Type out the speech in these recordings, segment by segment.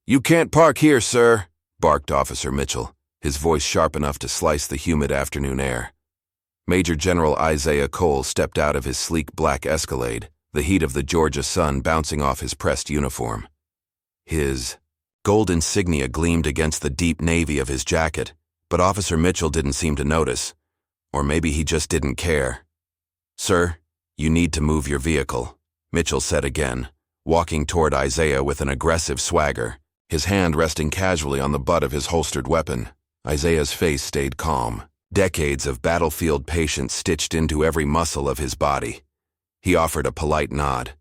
"You can't park here, sir," barked Officer Mitchell, his voice sharp enough to slice the humid afternoon air. Major General Isaiah Cole stepped out of his sleek black Escalade, the heat of the Georgia sun bouncing off his pressed uniform. His gold insignia gleamed against the deep navy of his jacket, but Officer Mitchell didn't seem to notice. Or maybe he just didn't care. "Sir, you need to move your vehicle," Mitchell said again, walking toward Isaiah with an aggressive swagger, his hand resting casually on the butt of his holstered weapon. Isaiah's face stayed calm, decades of battlefield patience stitched into every muscle of his body. He offered a polite nod.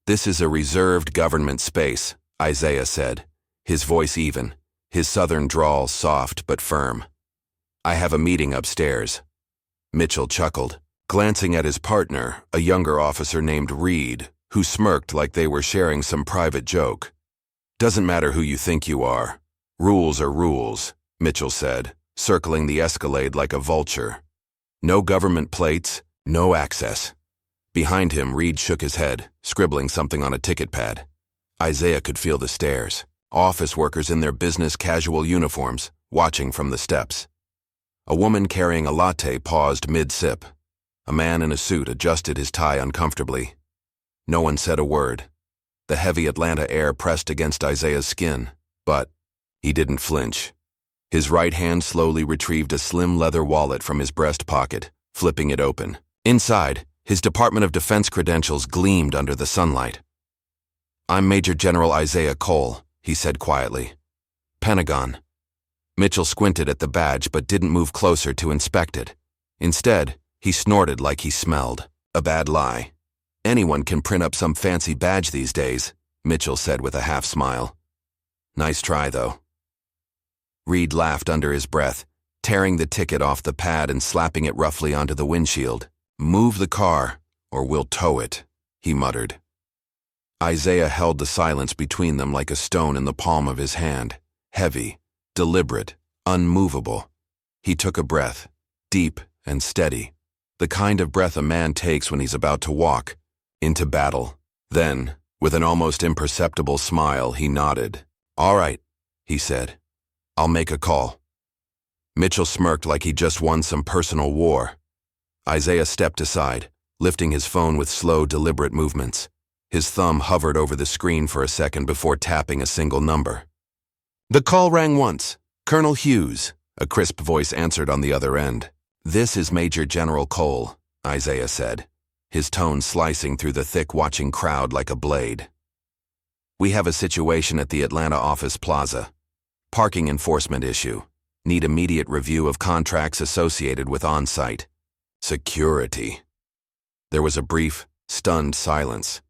"This is a reserved government space," Isaiah said, his voice even, his southern drawl soft but firm. "I have a meeting upstairs." Mitchell chuckled, glancing at his partner, a younger officer named Reed, who smirked like they were sharing some private joke. "Doesn't matter who you think you are. Rules are rules," Mitchell said, circling the Escalade like a vulture. "No government plates, no access." Behind him, Reed shook his head, scribbling something on a ticket pad. Isaiah could feel the stares, office workers in their business casual uniforms, watching from the steps. A woman carrying a latte paused mid-sip. A man in a suit adjusted his tie uncomfortably. No one said a word. The heavy Atlanta air pressed against Isaiah's skin, but he didn't flinch. His right hand slowly retrieved a slim leather wallet from his breast pocket, flipping it open. Inside, his Department of Defense credentials gleamed under the sunlight. "I'm Major General Isaiah Cole," he said quietly. "Pentagon." Mitchell squinted at the badge but didn't move closer to inspect it. Instead, he snorted like he smelled. A bad lie. "Anyone can print up some fancy badge these days," Mitchell said with a half smile. "Nice try, though." Reed laughed under his breath, tearing the ticket off the pad and slapping it roughly onto the windshield. "Move the car, or we'll tow it," he muttered. Isaiah held the silence between them like a stone in the palm of his hand, heavy, deliberate, unmovable. He took a breath, deep and steady, the kind of breath a man takes when he's about to walk into battle. Then, with an almost imperceptible smile, he nodded. "All right," he said. "I'll make a call." Mitchell smirked like he'd just won some personal war. Isaiah stepped aside, lifting his phone with slow, deliberate movements. His thumb hovered over the screen for a second before tapping a single number. The call rang once. "Colonel Hughes," a crisp voice answered on the other end. "This is Major General Cole," Isaiah said, his tone slicing through the thick watching crowd like a blade. "We have a situation at the Atlanta office plaza. Parking enforcement issue. Need immediate review of contracts associated with on-site security." There was a brief, stunned silence.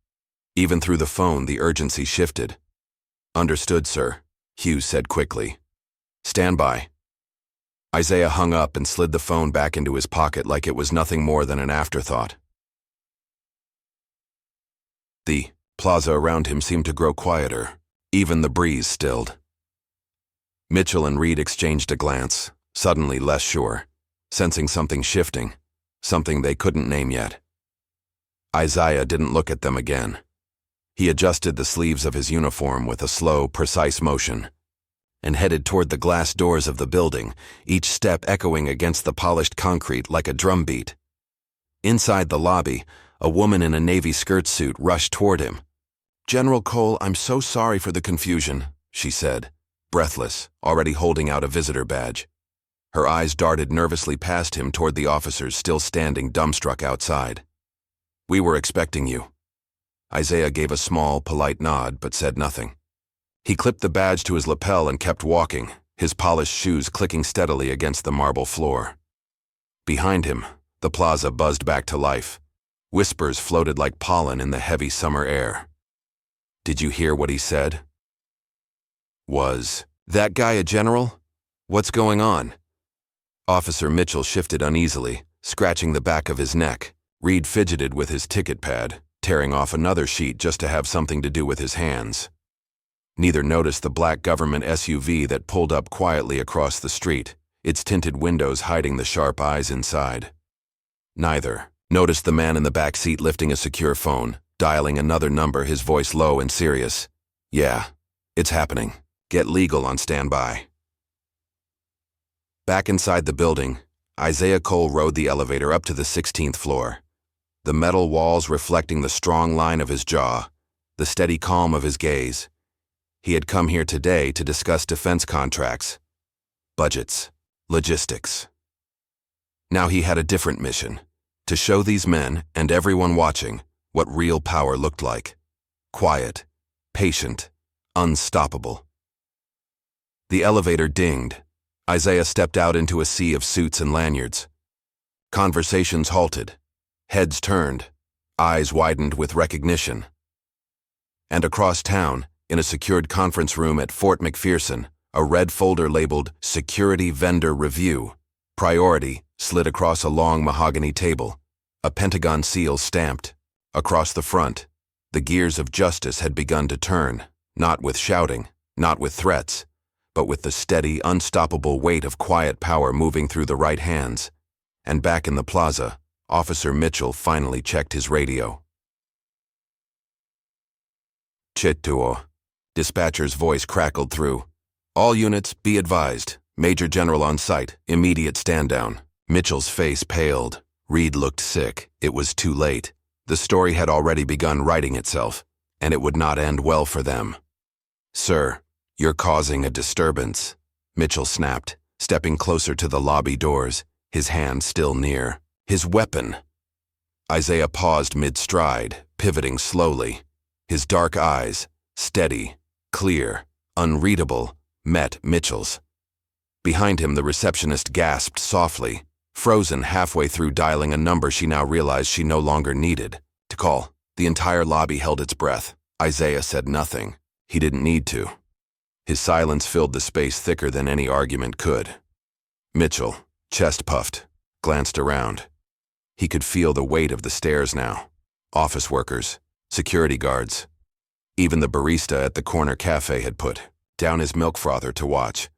Even through the phone, the urgency shifted. "Understood, sir," Hughes said quickly. "Stand by." Isaiah hung up and slid the phone back into his pocket like it was nothing more than an afterthought. The plaza around him seemed to grow quieter. Even the breeze stilled. Mitchell and Reed exchanged a glance, suddenly less sure, sensing something shifting, something they couldn't name yet. Isaiah didn't look at them again. He adjusted the sleeves of his uniform with a slow, precise motion, and headed toward the glass doors of the building, each step echoing against the polished concrete like a drumbeat. Inside the lobby, a woman in a navy skirt suit rushed toward him. "General Cole, I'm so sorry for the confusion," she said, breathless, already holding out a visitor badge. Her eyes darted nervously past him toward the officers still standing dumbstruck outside. "We were expecting you." Isaiah gave a small, polite nod but said nothing. He clipped the badge to his lapel and kept walking, his polished shoes clicking steadily against the marble floor. Behind him, the plaza buzzed back to life. Whispers floated like pollen in the heavy summer air. "Did you hear what he said?" "Was that guy a general? What's going on?" Officer Mitchell shifted uneasily, scratching the back of his neck. Reed fidgeted with his ticket pad, tearing off another sheet just to have something to do with his hands. Neither noticed the black government SUV that pulled up quietly across the street, its tinted windows hiding the sharp eyes inside. Neither noticed the man in the back seat lifting a secure phone, dialing another number, his voice low and serious. "Yeah, it's happening." Get legal on standby. Back inside the building, Isaiah Cole rode the elevator up to the 16th floor. The metal walls reflecting the strong line of his jaw, the steady calm of his gaze. He had come here today to discuss defense contracts, budgets, logistics. Now he had a different mission, to show these men and everyone watching what real power looked like. Quiet, patient, unstoppable. The elevator dinged. Isaiah stepped out into a sea of suits and lanyards. Conversations halted. Heads turned. Eyes widened with recognition. And across town, in a secured conference room at Fort McPherson, a red folder labeled Security Vendor Review, Priority, slid across a long mahogany table, a Pentagon seal stamped. Across the front, the gears of justice had begun to turn, not with shouting, not with threats, but with the steady, unstoppable weight of quiet power moving through the right hands. And back in the plaza, Officer Mitchell finally checked his radio. Chittuo. Dispatcher's voice crackled through. All units, be advised. Major General on site. Immediate stand-down. Mitchell's face paled. Reed looked sick. It was too late. The story had already begun writing itself, and it would not end well for them. Sir, you're causing a disturbance, Mitchell snapped, stepping closer to the lobby doors, his hand still near. His weapon. Isaiah paused mid-stride, pivoting slowly. His dark eyes, steady, clear, unreadable, met Mitchell's. Behind him, the receptionist gasped softly, frozen halfway through dialing a number she now realized she no longer needed to call. The entire lobby held its breath. Isaiah said nothing. He didn't need to. His silence filled the space thicker than any argument could. Mitchell, chest puffed, glanced around. He could feel the weight of the stairs now. Office workers, security guards. Even the barista at the corner cafe had put down his milk frother to watch.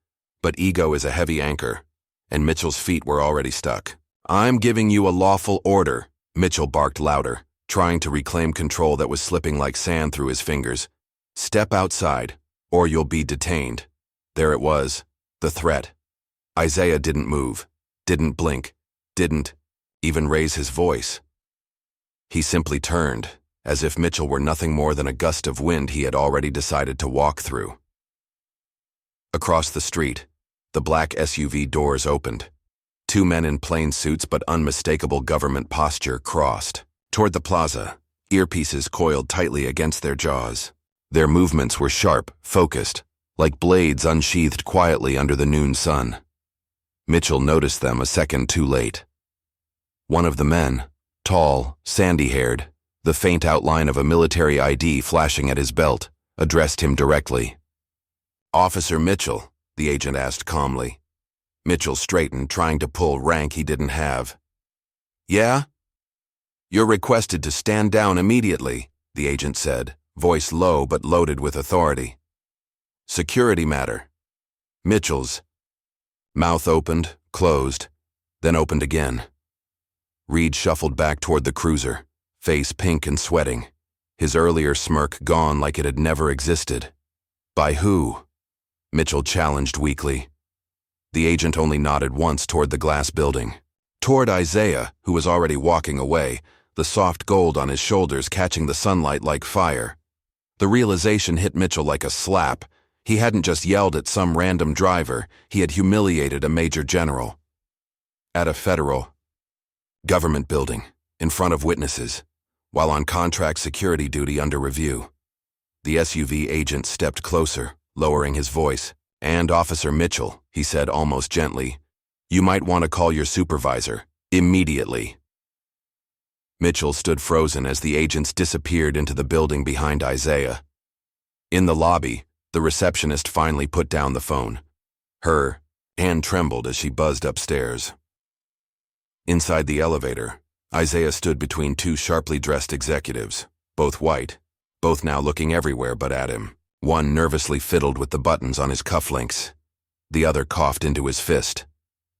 But ego is a heavy anchor, and Mitchell's feet were already stuck. I'm giving you a lawful order, Mitchell barked louder, trying to reclaim control that was slipping like sand through his fingers. Step outside, or you'll be detained. There it was, the threat. Isaiah didn't move, didn't blink, didn't even raise his voice. He simply turned, as if Mitchell were nothing more than a gust of wind he had already decided to walk through. Across the street, the black SUV doors opened. Two men in plain suits but unmistakable government posture crossed toward the plaza, earpieces coiled tightly against their jaws. Their movements were sharp, focused, like blades unsheathed quietly under the noon sun. Mitchell noticed them a second too late. One of the men, tall, sandy-haired, the faint outline of a military ID flashing at his belt, addressed him directly. Officer Mitchell, the agent asked calmly. Mitchell straightened, trying to pull rank he didn't have. Yeah? You're requested to stand down immediately, the agent said, voice low but loaded with authority. Security matter. Mitchell's mouth opened, closed, then opened again. Reed shuffled back toward the cruiser, face pink and sweating, his earlier smirk gone like it had never existed. By who? Mitchell challenged weakly. The agent only nodded once toward the glass building. Toward Isaiah, who was already walking away, the soft gold on his shoulders catching the sunlight like fire. The realization hit Mitchell like a slap. He hadn't just yelled at some random driver, he had humiliated a major general. At a federal government building, in front of witnesses, while on contract security duty under review. The SUV agent stepped closer, lowering his voice. And Officer Mitchell, he said almost gently, you might want to call your supervisor, immediately. Mitchell stood frozen as the agents disappeared into the building behind Isaiah. In the lobby, the receptionist finally put down the phone. Her hand trembled as she buzzed upstairs. Inside the elevator, Isaiah stood between two sharply dressed executives, both white, both now looking everywhere but at him. One nervously fiddled with the buttons on his cufflinks. The other coughed into his fist.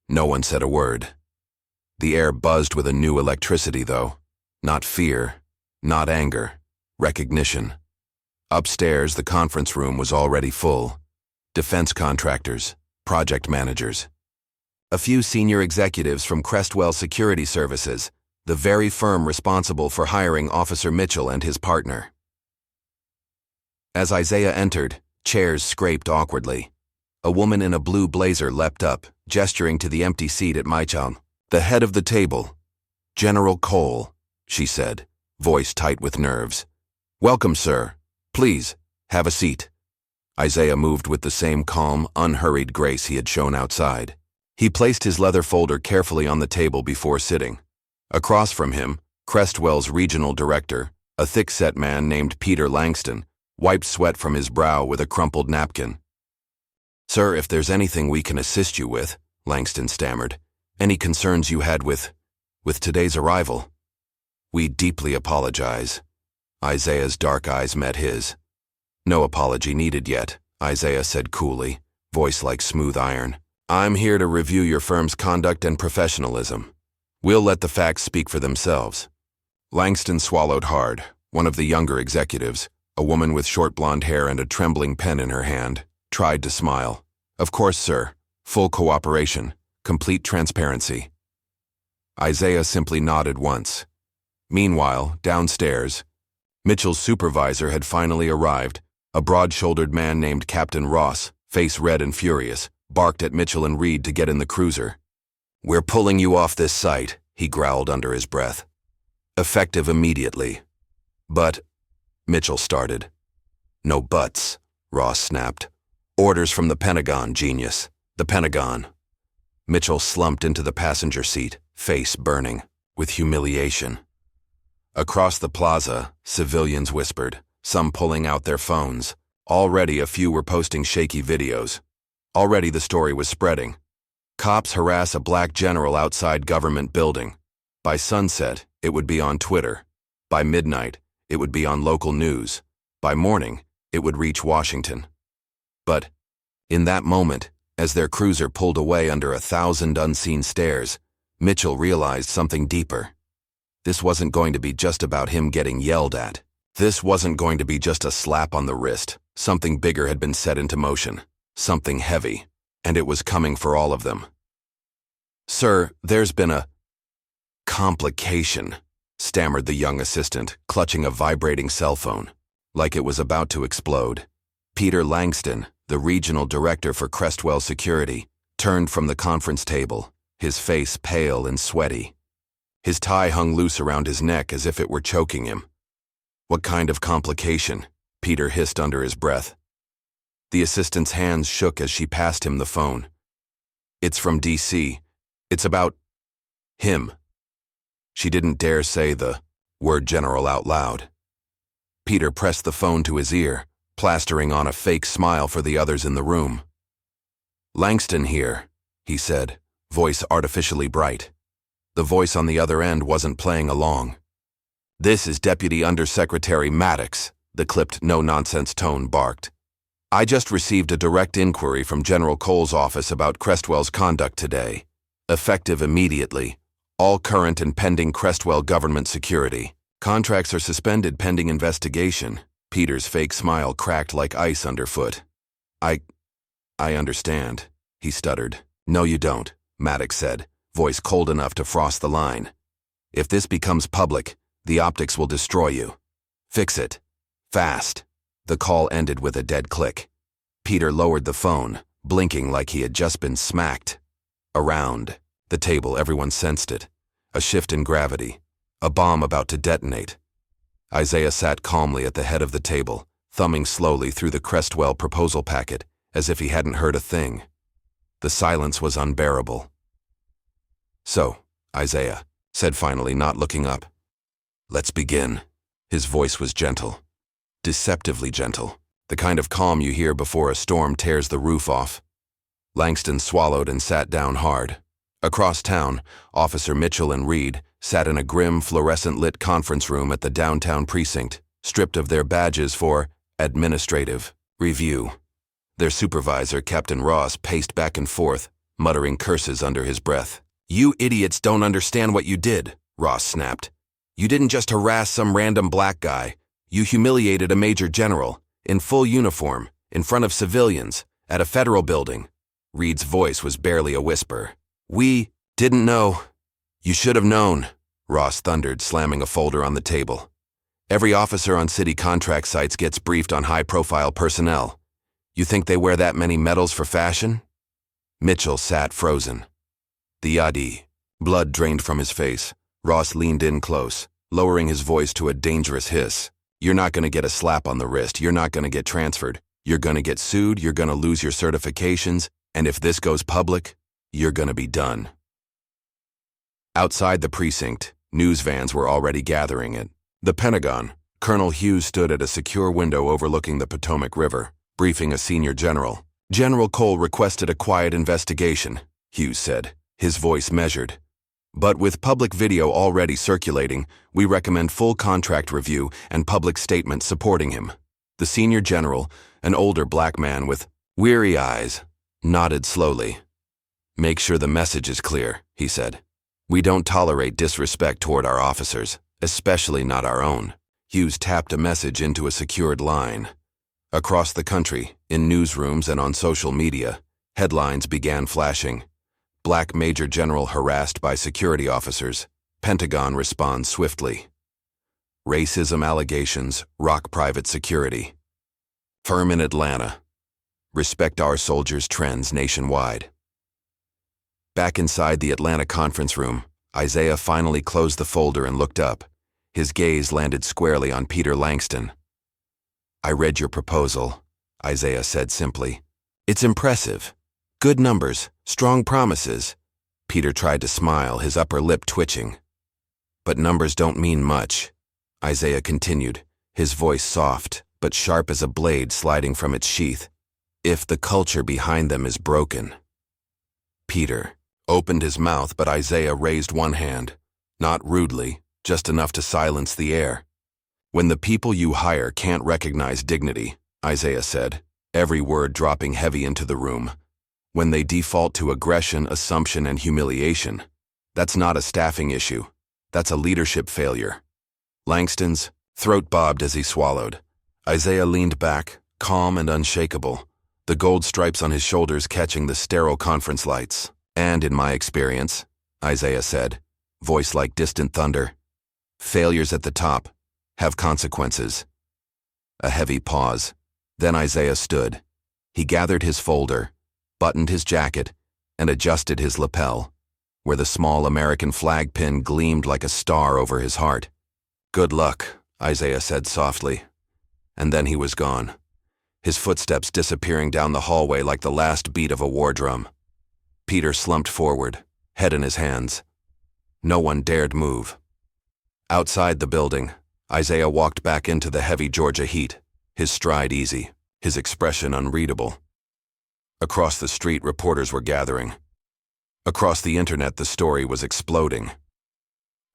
No one said a word. The air buzzed with a new electricity, though. Not fear, not anger, recognition. Upstairs, the conference room was already full. defense contractors, project managers. A few senior executives from Prevail Security Services, the very firm responsible for hiring Officer Mitchell and his partner. As Isaiah entered, chairs scraped awkwardly. A woman in a blue blazer leapt up, gesturing to the empty seat at Michal. The head of the table. General Cole, she said, voice tight with nerves. Welcome, sir. Please, have a seat. Isaiah moved with the same calm, unhurried grace he had shown outside. He placed his leather folder carefully on the table before sitting. Across from him, Prevail's regional director, a thick-set man named Peter Langston, wiped sweat from his brow with a crumpled napkin. Sir, if there's anything we can assist you with, Langston stammered, any concerns you had with today's arrival. We deeply apologize. Isaiah's dark eyes met his. No apology needed yet, Isaiah said coolly, voice like smooth iron. I'm here to review your firm's conduct and professionalism. We'll let the facts speak for themselves. Langston swallowed hard. One of the younger executives, a woman with short blonde hair and a trembling pen in her hand, tried to smile. Of course, sir. Full cooperation. Complete transparency. Isaiah simply nodded once. Meanwhile, downstairs, Mitchell's supervisor had finally arrived, a broad-shouldered man named Captain Ross, face red and furious, barked at Mitchell and Reed to get in the cruiser. We're pulling you off this site, he growled under his breath. Effective immediately. But, Mitchell started. No buts, Ross snapped. Orders from the Pentagon, genius. The Pentagon. Mitchell slumped into the passenger seat, face burning, with humiliation. Across the plaza, civilians whispered, some pulling out their phones. Already a few were posting shaky videos. Already the story was spreading. Cops harass a black general outside government building. By sunset, it would be on Twitter. By midnight, it would be on local news. By morning, it would reach Washington. But, in that moment, as their cruiser pulled away under 1,000 unseen stares, Mitchell realized something deeper. This wasn't going to be just about him getting yelled at. This wasn't going to be just a slap on the wrist. Something bigger had been set into motion. Something heavy. And it was coming for all of them. Sir, there's been a complication, stammered the young assistant, clutching a vibrating cell phone, like it was about to explode. Peter Langston, the regional director for Prevail Security, turned from the conference table, his face pale and sweaty. His tie hung loose around his neck as if it were choking him. What kind of complication? Peter hissed under his breath. The assistant's hands shook as she passed him the phone. It's from D.C. It's about him. She didn't dare say the word general out loud. Peter pressed the phone to his ear, plastering on a fake smile for the others in the room. Langston here, he said, voice artificially bright. The voice on the other end wasn't playing along. This is Deputy Undersecretary Maddox, the clipped no-nonsense tone barked. I just received a direct inquiry from General Cole's office about Prevail's conduct today. Effective immediately. All current and pending Prevail government security. Contracts are suspended pending investigation. Peter's fake smile cracked like ice underfoot. I understand, he stuttered. No, you don't, Maddox said, voice cold enough to frost the line. If this becomes public, the optics will destroy you. Fix it. Fast. The call ended with a dead click. Peter lowered the phone, blinking like he had just been smacked. Around the table, everyone sensed it. A shift in gravity. A bomb about to detonate. Isaiah sat calmly at the head of the table, thumbing slowly through the Prevail proposal packet, as if he hadn't heard a thing. The silence was unbearable. So, Isaiah said finally, not looking up. Let's begin. His voice was gentle. Deceptively gentle. The kind of calm you hear before a storm tears the roof off. Langston swallowed and sat down hard. Across town, Officer Mitchell and Reed sat in a grim, fluorescent-lit conference room at the downtown precinct, stripped of their badges for administrative review. Their supervisor, Captain Ross, paced back and forth, muttering curses under his breath. You idiots don't understand what you did, Ross snapped. You didn't just harass some random black guy. You humiliated a major general, in full uniform, in front of civilians, At a federal building. Reed's voice was barely a whisper. We didn't know. You should have known, Ross thundered, slamming a folder on the table. Every officer on city contract sites gets briefed on high-profile personnel. You think they wear that many medals for fashion? Mitchell sat frozen. The yadi. Blood drained from his face. Ross leaned in close, lowering his voice to a dangerous hiss. You're not going to get a slap on the wrist. You're not going to get transferred. You're going to get sued. You're going to lose your certifications. And if this goes public, you're going to be done. Outside the precinct, news vans were already gathering it. The Pentagon. Colonel Hughes stood at a secure window overlooking the Potomac River, briefing a senior general. General Cole requested a quiet investigation, Hughes said, his voice measured. But with public video already circulating, we recommend full contract review and public statement supporting him. The senior general, an older black man with weary eyes, nodded slowly. Make sure the message is clear, he said. We don't tolerate disrespect toward our officers, especially not our own. Hughes tapped a message into a secured line. Across the country, in newsrooms and on social media, headlines began flashing. Black Major General harassed by security officers. Pentagon responds swiftly. Racism allegations rock private security. Firm in Atlanta. Respect our soldiers' trends nationwide. Back inside the Atlanta conference room, Isaiah finally closed the folder and looked up. His gaze landed squarely on Peter Langston. I read your proposal, Isaiah said simply. It's impressive. Good numbers, strong promises. Peter tried to smile, his upper lip twitching. But numbers don't mean much, Isaiah continued, his voice soft, but sharp as a blade sliding from its sheath. If the culture behind them is broken. Peter opened his mouth, but Isaiah raised one hand, not rudely, just enough to silence the air. When the people you hire can't recognize dignity, Isaiah said, every word dropping heavy into the room. When they default to aggression, assumption, and humiliation, that's not a staffing issue. That's a leadership failure. Langston's throat bobbed as he swallowed. Isaiah leaned back, calm and unshakable, the gold stripes on his shoulders catching the sterile conference lights. And in my experience, Isaiah said, voice like distant thunder, failures at the top have consequences. A heavy pause. Then Isaiah stood. He gathered his folder, buttoned his jacket, and adjusted his lapel, where the small American flag pin gleamed like a star over his heart. Good luck, Isaiah said softly. And then he was gone, his footsteps disappearing down the hallway like the last beat of a war drum. Peter slumped forward, head in his hands. No one dared move. Outside the building, Isaiah walked back into the heavy Georgia heat, his stride easy, his expression unreadable. Across the street, reporters were gathering. Across the internet, the story was exploding.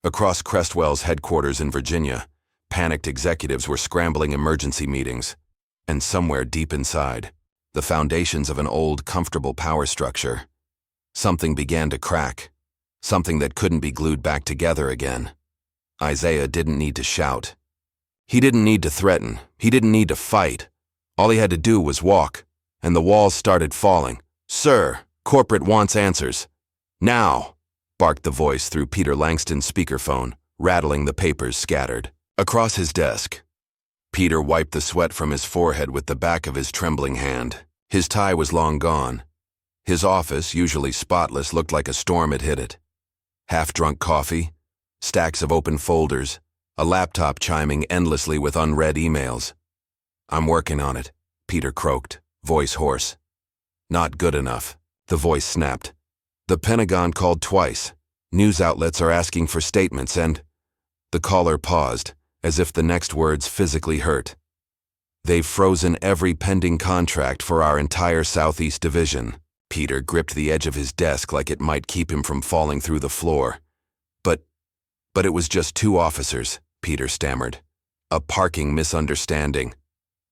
Across Crestwell's headquarters in Virginia, panicked executives were scrambling emergency meetings. And somewhere deep inside, the foundations of an old, comfortable power structure, something began to crack, something that couldn't be glued back together again. Isaiah didn't need to shout. He didn't need to threaten. He didn't need to fight. All he had to do was walk, and the walls started falling. Sir, corporate wants answers. Now, barked the voice through Peter Langston's speakerphone, rattling the papers scattered. Across his desk, Peter wiped the sweat from his forehead with the back of his trembling hand. His tie was long gone. His office, usually spotless, looked like a storm had hit it. Half-drunk coffee, stacks of open folders, a laptop chiming endlessly with unread emails. I'm working on it, Peter croaked, voice hoarse. Not good enough, the voice snapped. The Pentagon called twice. News outlets are asking for statements and... The caller paused, as if the next words physically hurt. They've frozen every pending contract for our entire Southeast Division. Peter gripped the edge of his desk like it might keep him from falling through the floor. But it was just 2 officers, Peter stammered. A parking misunderstanding.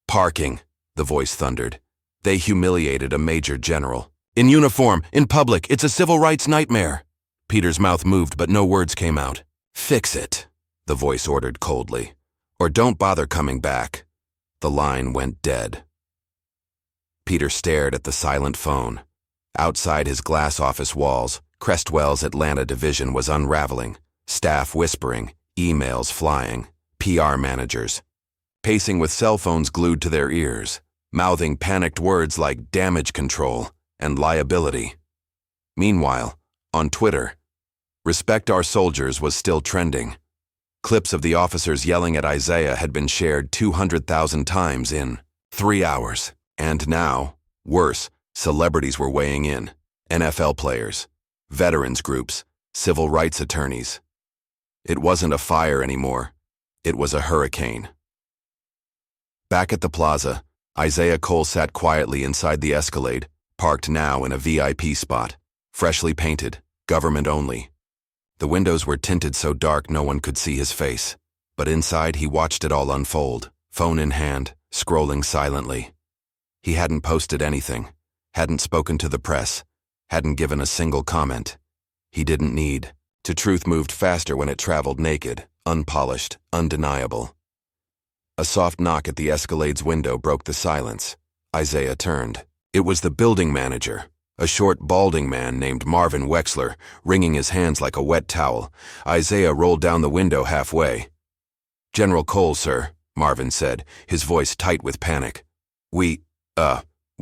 Parking, the voice thundered. They humiliated a major general. In uniform, in public, it's a civil rights nightmare. Peter's mouth moved, but no words came out. Fix it, the voice ordered coldly. Or don't bother coming back. The line went dead. Peter stared at the silent phone. Outside his glass office walls, Crestwell's Atlanta division was unraveling, staff whispering, emails flying, PR managers pacing with cell phones glued to their ears, mouthing panicked words like damage control and liability. Meanwhile, on Twitter, "Respect Our Soldiers" was still trending. Clips of the officers yelling at Isaiah had been shared 200,000 times in 3 hours. And now, worse, celebrities were weighing in. NFL players, veterans groups, civil rights attorneys. It wasn't a fire anymore. It was a hurricane. Back at the plaza, Isaiah Cole sat quietly inside the Escalade, parked now in a VIP spot, freshly painted, government only. The windows were tinted so dark no one could see his face, but inside he watched it all unfold, phone in hand, scrolling silently. He hadn't posted anything, hadn't spoken to the press, hadn't given a single comment. He didn't need to. Truth moved faster when it traveled naked, unpolished, undeniable. A soft knock at the Escalade's window broke the silence. Isaiah turned. It was the building manager, a short, balding man named Marvin Wexler, wringing his hands like a wet towel. Isaiah rolled down the window halfway. "General Cole, sir," Marvin said, his voice tight with panic.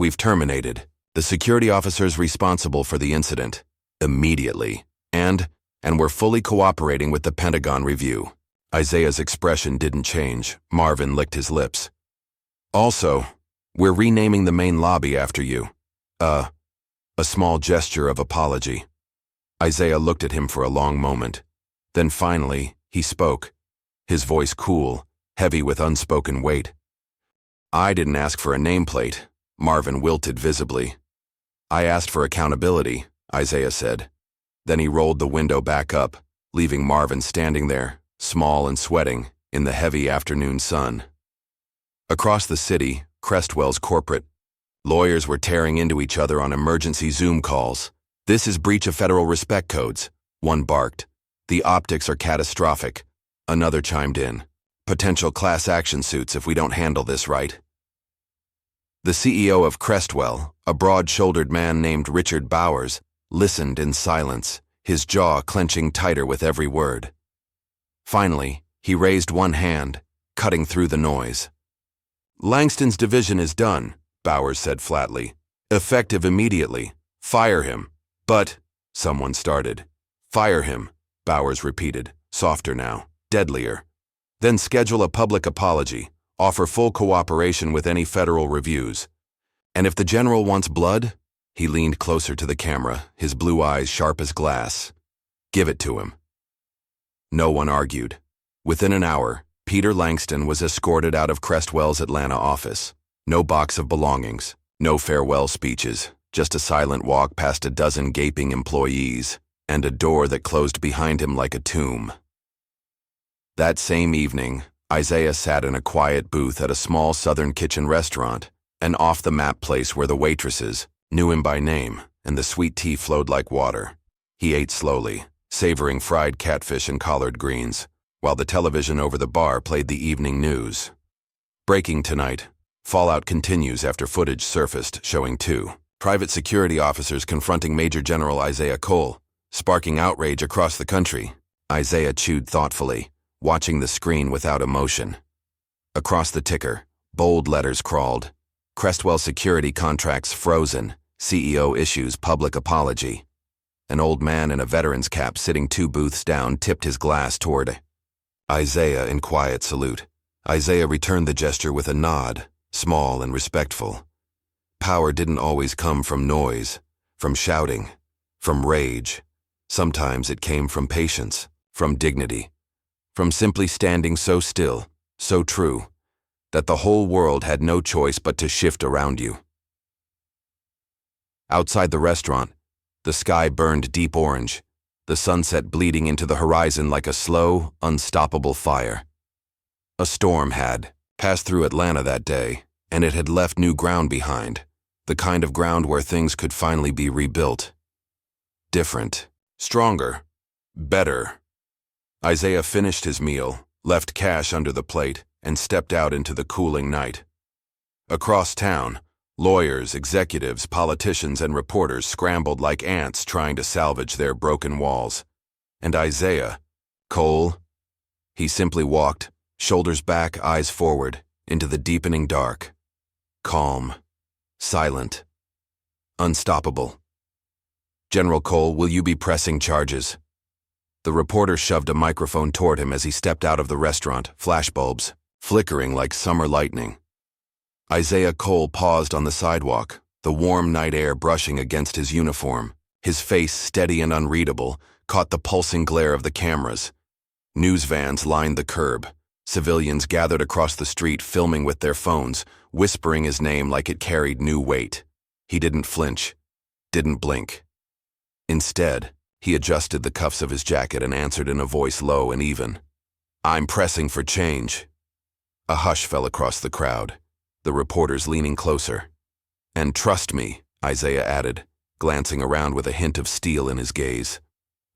We've terminated the security officers responsible for the incident immediately, and we're fully cooperating with the Pentagon review." Isaiah's expression didn't change. Marvin licked his lips. "Also, we're renaming the main lobby after you." A small gesture of apology. Isaiah looked at him for a long moment. Then finally, he spoke, his voice cool, heavy with unspoken weight. "I didn't ask for a nameplate." Marvin wilted visibly. "I asked for accountability," Isaiah said. Then he rolled the window back up, leaving Marvin standing there, small and sweating, in the heavy afternoon sun. Across the city, Crestwell's corporate lawyers were tearing into each other on emergency Zoom calls. "This is breach of federal respect codes," one barked. "The optics are catastrophic," another chimed in. "Potential class action suits if we don't handle this right." The CEO of Crestwell, a broad-shouldered man named Richard Bowers, listened in silence, his jaw clenching tighter with every word. Finally, he raised one hand, cutting through the noise. "Langston's division is done," Bowers said flatly. "Effective immediately. Fire him." "But," someone started. "Fire him," Bowers repeated, softer now, deadlier. "Then schedule a public apology. Offer full cooperation with any federal reviews. And if the general wants blood," he leaned closer to the camera, his blue eyes sharp as glass, "give it to him." No one argued. Within an hour, Peter Langston was escorted out of Crestwell's Atlanta office. No box of belongings, no farewell speeches, just a silent walk past a dozen gaping employees, and a door that closed behind him like a tomb. That same evening, Isaiah sat in a quiet booth at a small Southern kitchen restaurant, an off-the-map place where the waitresses knew him by name and the sweet tea flowed like water. He ate slowly, savoring fried catfish and collard greens, while the television over the bar played the evening news. Breaking tonight. Fallout continues after footage surfaced showing 2 private security officers confronting Major General Isaiah Cole, sparking outrage across the country. Isaiah chewed thoughtfully, watching the screen without emotion. Across the ticker, bold letters crawled, "Crestwell security contracts frozen. CEO issues public apology." An old man in a veteran's cap sitting 2 booths down tipped his glass toward Isaiah in quiet salute. Isaiah returned the gesture with a nod, small and respectful. Power didn't always come from noise, from shouting, from rage. Sometimes it came from patience, from dignity, from simply standing so still, so true, that the whole world had no choice but to shift around you. Outside the restaurant, the sky burned deep orange, the sunset bleeding into the horizon like a slow, unstoppable fire. A storm had passed through Atlanta that day, and it had left new ground behind, the kind of ground where things could finally be rebuilt. Different, stronger, better. Isaiah finished his meal, left cash under the plate, and stepped out into the cooling night. Across town, Lawyers, executives, politicians, and reporters scrambled like ants trying to salvage their broken walls. And Isaiah, Cole, he simply walked, shoulders back, eyes forward, into the deepening dark. Calm, silent, unstoppable. "General Cole, will you be pressing charges?" The reporter shoved a microphone toward him as he stepped out of the restaurant, flashbulbs flickering like summer lightning. Isaiah Cole paused on the sidewalk, the warm night air brushing against his uniform. His face, steady and unreadable, caught the pulsing glare of the cameras. News vans lined the curb. Civilians gathered across the street, filming with their phones, whispering his name like it carried new weight. He didn't flinch, didn't blink. Instead, he adjusted the cuffs of his jacket and answered in a voice low and even. "I'm pressing for change." A hush fell across the crowd, the reporters leaning closer. "And trust me," Isaiah added, glancing around with a hint of steel in his gaze.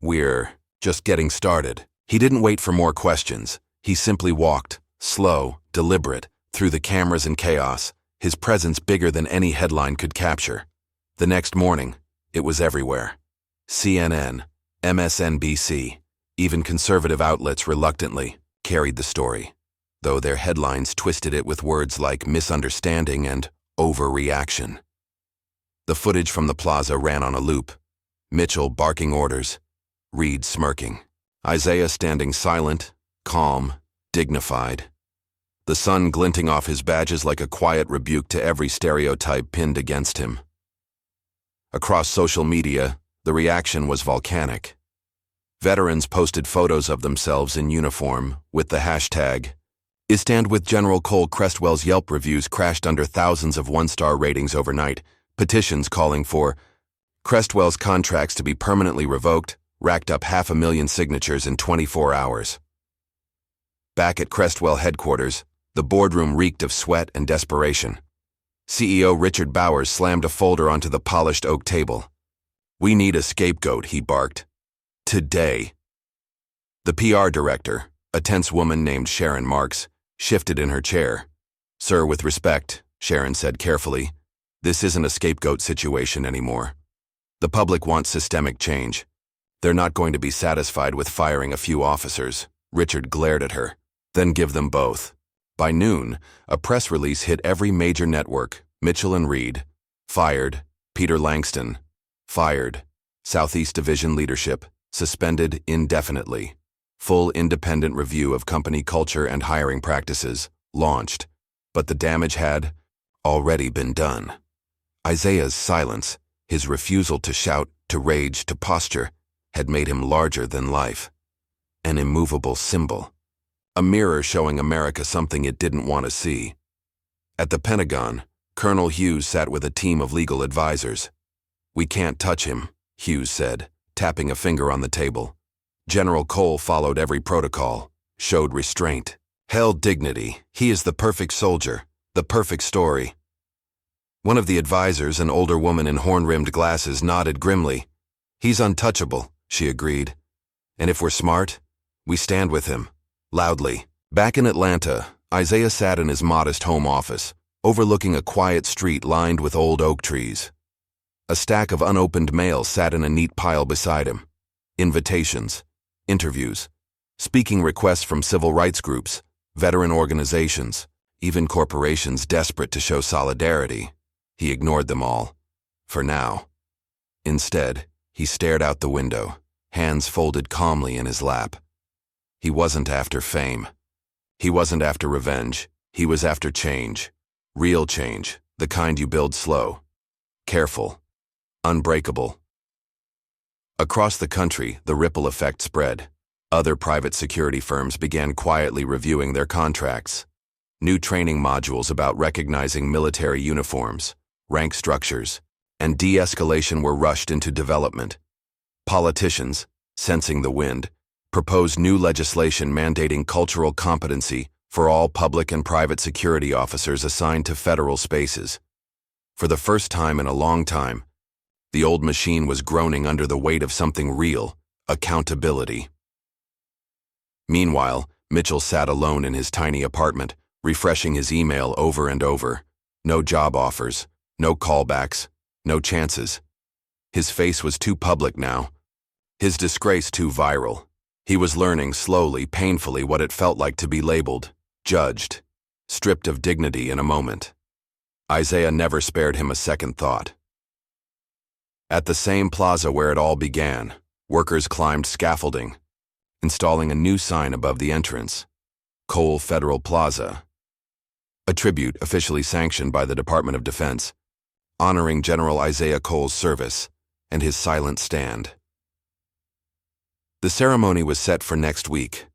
"We're just getting started." He didn't wait for more questions. He simply walked, slow, deliberate, through the cameras and chaos, his presence bigger than any headline could capture. The next morning, it was everywhere. CNN, MSNBC, even conservative outlets reluctantly carried the story, though their headlines twisted it with words like misunderstanding and overreaction. The footage from the plaza ran on a loop. Mitchell barking orders, Reed smirking, Isaiah standing silent, calm, dignified. The sun glinting off his badges like a quiet rebuke to every stereotype pinned against him. Across social media, the reaction was volcanic. Veterans posted photos of themselves in uniform with the hashtag "I stand with General Cole." Crestwell's Yelp reviews crashed under thousands of one-star ratings overnight. Petitions calling for Crestwell's contracts to be permanently revoked racked up 500,000 signatures in 24 hours. Back at Crestwell headquarters, the boardroom reeked of sweat and desperation. CEO Richard Bowers slammed a folder onto the polished oak table. "We need a scapegoat," he barked. "Today." The PR director, a tense woman named Sharon Marks, shifted in her chair. "Sir, with respect," Sharon said carefully, "this isn't a scapegoat situation anymore. The public wants systemic change. They're not going to be satisfied with firing a few officers." Richard glared at her. "Then give them both." By noon, a press release hit every major network. Mitchell and Reed, fired. Peter Langston, fired. Southeast Division leadership, suspended indefinitely. Full independent review of company culture and hiring practices, launched. But the damage had already been done. Isaiah's silence, his refusal to shout, to rage, to posture, had made him larger than life. An immovable symbol. A mirror showing America something it didn't want to see. At the Pentagon, Colonel Hughes sat with a team of legal advisors. "We can't touch him," Hughes said, tapping a finger on the table. General Cole followed every protocol, showed restraint, held dignity. "He is the perfect soldier, the perfect story." One of the advisors, an older woman in horn-rimmed glasses, nodded grimly. "He's untouchable," she agreed. "And if we're smart, we stand with him." Loudly. Back in Atlanta, Isaiah sat in his modest home office, overlooking a quiet street lined with old oak trees. A stack of unopened mail sat in a neat pile beside him. Invitations, interviews, speaking requests from civil rights groups, veteran organizations, even corporations desperate to show solidarity. He ignored them all, for now. Instead, he stared out the window, hands folded calmly in his lap. He wasn't after fame. He wasn't after revenge. He was after change. Real change, the kind you build slow, careful, unbreakable. Across the country, the ripple effect spread. Other private security firms began quietly reviewing their contracts. New training modules about recognizing military uniforms, rank structures, and de-escalation were rushed into development. Politicians, sensing the wind, proposed new legislation mandating cultural competency for all public and private security officers assigned to federal spaces. For the first time in a long time, the old machine was groaning under the weight of something real, accountability. Meanwhile, Mitchell sat alone in his tiny apartment, refreshing his email over and over. No job offers, No callbacks, no chances. His face was too public now. His disgrace too viral. He was learning slowly, painfully, what it felt like to be labeled, judged, stripped of dignity in a moment. Isaiah never spared him a second thought. At the same plaza where it all began, workers climbed scaffolding, installing a new sign above the entrance, Cole Federal Plaza, a tribute officially sanctioned by the Department of Defense, honoring General Isaiah Cole's service and his silent stand. The ceremony was set for next week.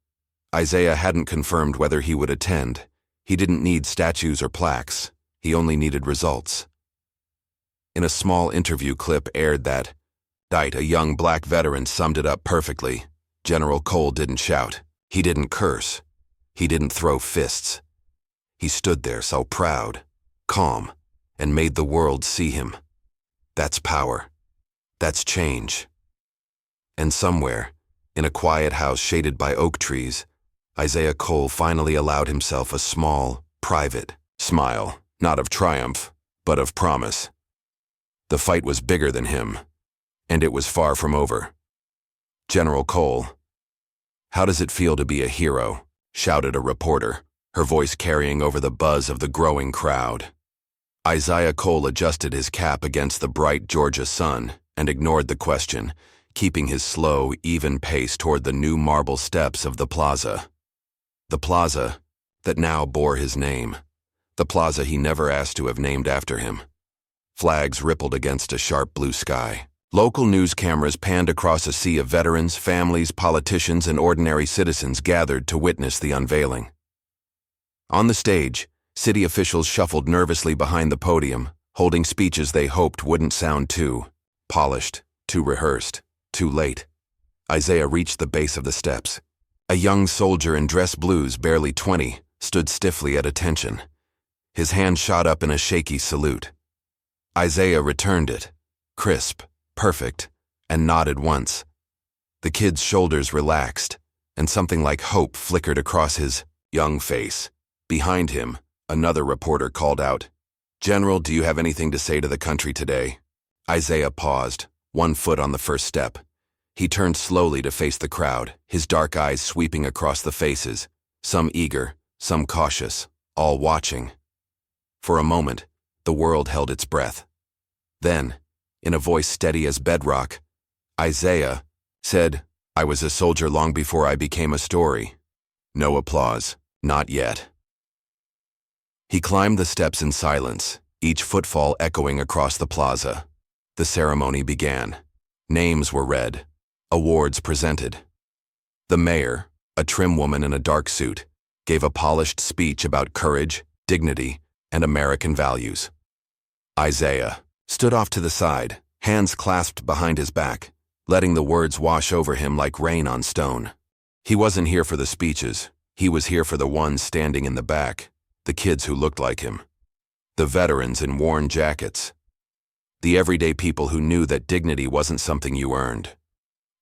Isaiah hadn't confirmed whether he would attend. He didn't need statues or plaques. He only needed results. In a small interview clip aired that night, a young black veteran summed it up perfectly. General Cole didn't shout. He didn't curse. He didn't throw fists. He stood there so proud, calm, and made the world see him. That's power. That's change. And somewhere, in a quiet house shaded by oak trees, Isaiah Cole finally allowed himself a small, private smile, not of triumph, but of promise. The fight was bigger than him, and it was far from over. "General Cole, how does it feel to be a hero?" shouted a reporter, her voice carrying over the buzz of the growing crowd. Isaiah Cole adjusted his cap against the bright Georgia sun and ignored the question, keeping his slow, even pace toward the new marble steps of the plaza. The plaza that now bore his name. The plaza he never asked to have named after him. Flags rippled against a sharp blue sky. Local news cameras panned across a sea of veterans, families, politicians, and ordinary citizens gathered to witness the unveiling. On the stage, city officials shuffled nervously behind the podium, holding speeches they hoped wouldn't sound too polished, too rehearsed, too late. Isaiah reached the base of the steps. A young soldier in dress blues, barely 20, stood stiffly at attention. His hand shot up in a shaky salute. Isaiah returned it, crisp, perfect, and nodded once. The kid's shoulders relaxed, and something like hope flickered across his young face. Behind him, another reporter called out, "General, do you have anything to say to the country today?" Isaiah paused, one foot on the first step. He turned slowly to face the crowd, his dark eyes sweeping across the faces, some eager, some cautious, all watching. For a moment, the world held its breath. Then, in a voice steady as bedrock, Isaiah said, "I was a soldier long before I became a story." No applause, not yet. He climbed the steps in silence, each footfall echoing across the plaza. The ceremony began. Names were read, awards presented. The mayor, a trim woman in a dark suit, gave a polished speech about courage, dignity, and American values. Isaiah stood off to the side, hands clasped behind his back, letting the words wash over him like rain on stone. He wasn't here for the speeches. He was here for the ones standing in the back, the kids who looked like him, the veterans in worn jackets, the everyday people who knew that dignity wasn't something you earned.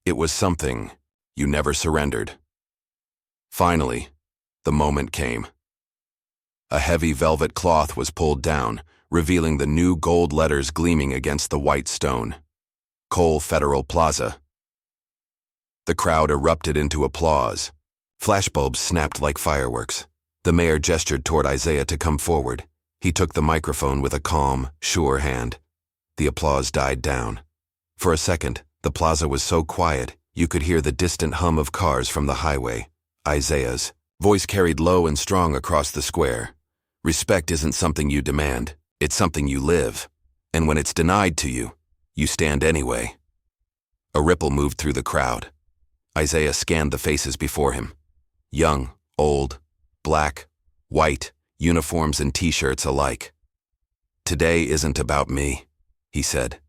It was something you never surrendered. Finally, the moment came. A heavy velvet cloth was pulled down, revealing the new gold letters gleaming against the white stone. Cole Federal Plaza. The crowd erupted into applause. Flashbulbs snapped like fireworks. The mayor gestured toward Isaiah to come forward. He took the microphone with a calm, sure hand. The applause died down. For a second, the plaza was so quiet, you could hear the distant hum of cars from the highway. Isaiah's voice carried low and strong across the square. "Respect isn't something you demand. It's something you live. And when it's denied to you, you stand anyway." A ripple moved through the crowd. Isaiah scanned the faces before him. Young, old, black, white, uniforms and t-shirts alike. "Today isn't about me," he said,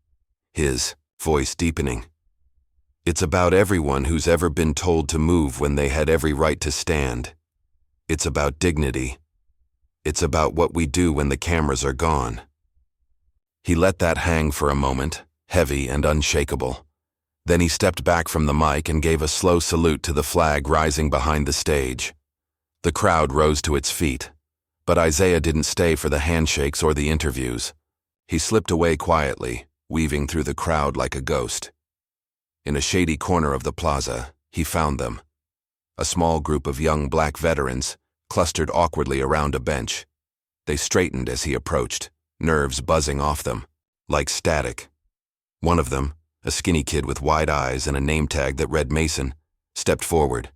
his voice deepening. "It's about everyone who's ever been told to move when they had every right to stand. It's about dignity. It's about what we do when the cameras are gone." He let that hang for a moment, heavy and unshakable. Then he stepped back from the mic and gave a slow salute to the flag rising behind the stage. The crowd rose to its feet, but Isaiah didn't stay for the handshakes or the interviews. He slipped away quietly, weaving through the crowd like a ghost. In a shady corner of the plaza, he found them. A small group of young black veterans, clustered awkwardly around a bench. They straightened as he approached, nerves buzzing off them, like static. One of them, a skinny kid with wide eyes and a name tag that read Mason, stepped forward.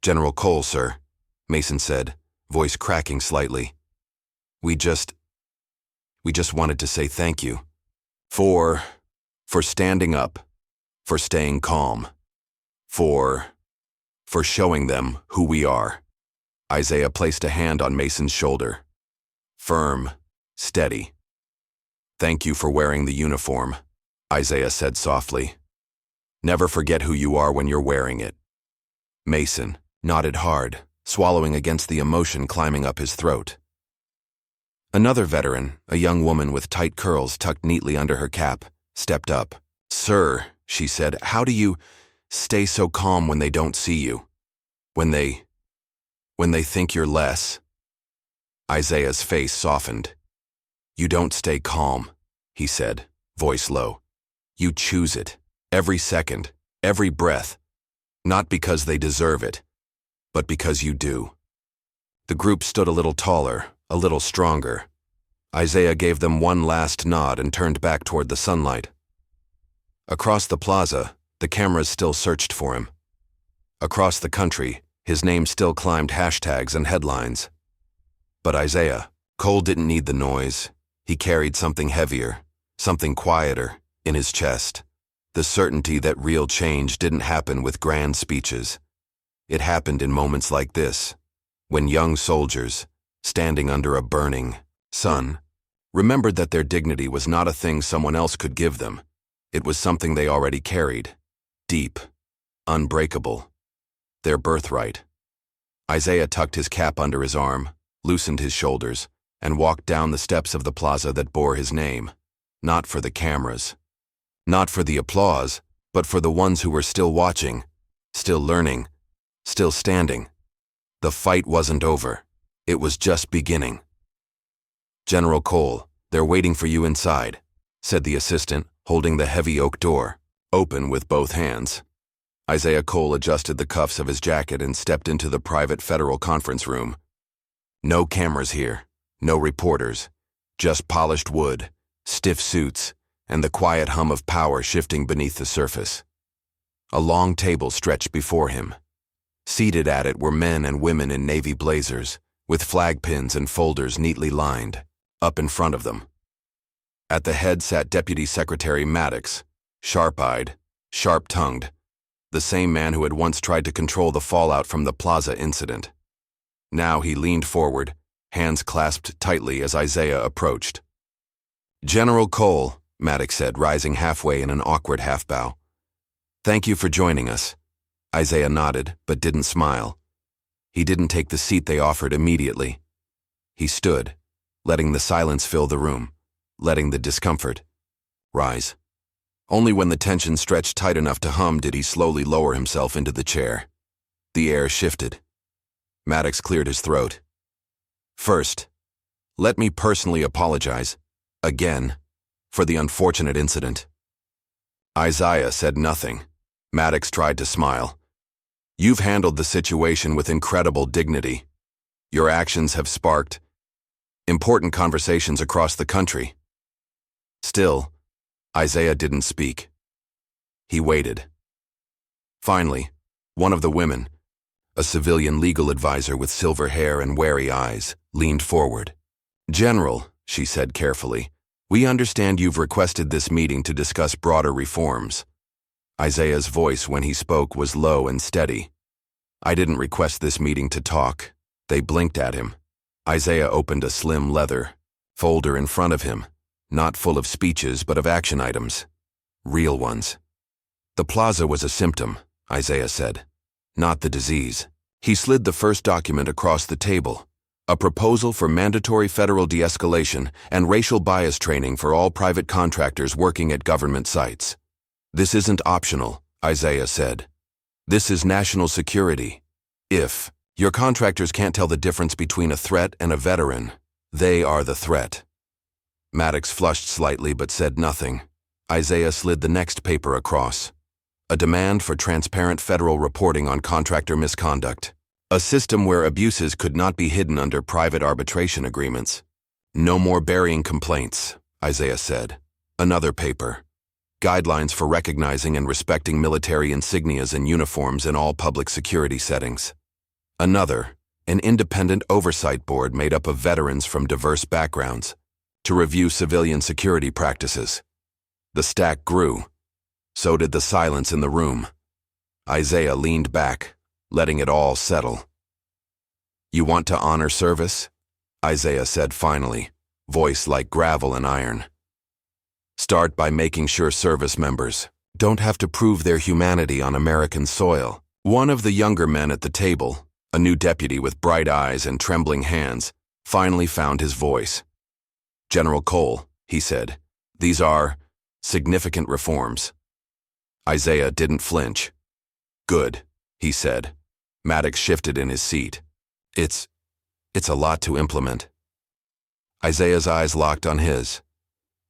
"General Cole, sir," Mason said, voice cracking slightly. We just wanted to say thank you. For standing up, for staying calm, for showing them who we are." Isaiah placed a hand on Mason's shoulder. Firm, steady. "Thank you for wearing the uniform," Isaiah said softly. "Never forget who you are when you're wearing it." Mason nodded hard, swallowing against the emotion climbing up his throat. Another veteran, a young woman with tight curls tucked neatly under her cap, stepped up. "Sir," she said, "how do you stay so calm when they don't see you? When they think you're less?" Isaiah's face softened. "You don't stay calm," he said, voice low. "You choose it, every second, every breath. Not because they deserve it, but because you do." The group stood a little taller, a little stronger. Isaiah gave them one last nod and turned back toward the sunlight. Across the plaza, the cameras still searched for him. Across the country, his name still climbed hashtags and headlines. But Isaiah, Cole didn't need the noise. He carried something heavier, something quieter, in his chest. The certainty that real change didn't happen with grand speeches. It happened in moments like this, when young soldiers, standing under a burning sun, remembered that their dignity was not a thing someone else could give them. It was something they already carried, deep, unbreakable, their birthright. Isaiah tucked his cap under his arm, loosened his shoulders, and walked down the steps of the plaza that bore his name, not for the cameras, not for the applause, but for the ones who were still watching, still learning, still standing. The fight wasn't over. It was just beginning. "General Cole, they're waiting for you inside," said the assistant, holding the heavy oak door, open with both hands. Isaiah Cole adjusted the cuffs of his jacket and stepped into the private federal conference room. No cameras here, no reporters, just polished wood, stiff suits, and the quiet hum of power shifting beneath the surface. A long table stretched before him. Seated at it were men and women in navy blazers, with flag pins and folders neatly lined, up in front of them. At the head sat Deputy Secretary Maddox, sharp-eyed, sharp-tongued, the same man who had once tried to control the fallout from the plaza incident. Now he leaned forward, hands clasped tightly as Isaiah approached. "General Cole," Maddox said, rising halfway in an awkward half-bow. "Thank you for joining us." Isaiah nodded, but didn't smile. He didn't take the seat they offered immediately. He stood, letting the silence fill the room, letting the discomfort rise. Only when the tension stretched tight enough to hum did he slowly lower himself into the chair. The air shifted. Maddox cleared his throat. "First, let me personally apologize, again, for the unfortunate incident." Isaiah said nothing. Maddox tried to smile. "You've handled the situation with incredible dignity. Your actions have sparked important conversations across the country." Still, Isaiah didn't speak. He waited. Finally, one of the women, a civilian legal advisor with silver hair and wary eyes, leaned forward. "General," she said carefully, "we understand you've requested this meeting to discuss broader reforms." Isaiah's voice when he spoke was low and steady. "I didn't request this meeting to talk." They blinked at him. Isaiah opened a slim leather folder in front of him, not full of speeches but of action items. Real ones. "The plaza was a symptom," Isaiah said, "not the disease." He slid the first document across the table. A proposal for mandatory federal de-escalation and racial bias training for all private contractors working at government sites. "This isn't optional," Isaiah said. "This is national security. If your contractors can't tell the difference between a threat and a veteran, they are the threat." Maddox flushed slightly but said nothing. Isaiah slid the next paper across. A demand for transparent federal reporting on contractor misconduct. A system where abuses could not be hidden under private arbitration agreements. No more burying complaints, Isaiah said. Another paper. Guidelines for recognizing and respecting military insignias and uniforms in all public security settings. Another, an independent oversight board made up of veterans from diverse backgrounds, to review civilian security practices. The stack grew. So did the silence in the room. Isaiah leaned back, letting it all settle. "You want to honor service?" Isaiah said finally, voice like gravel and iron. "Start by making sure service members don't have to prove their humanity on American soil." One of the younger men at the table, a new deputy with bright eyes and trembling hands, finally found his voice. "General Cole," he said, "these are significant reforms." Isaiah didn't flinch. "Good," he said. Maddox shifted in his seat. It's a lot to implement." Isaiah's eyes locked on his.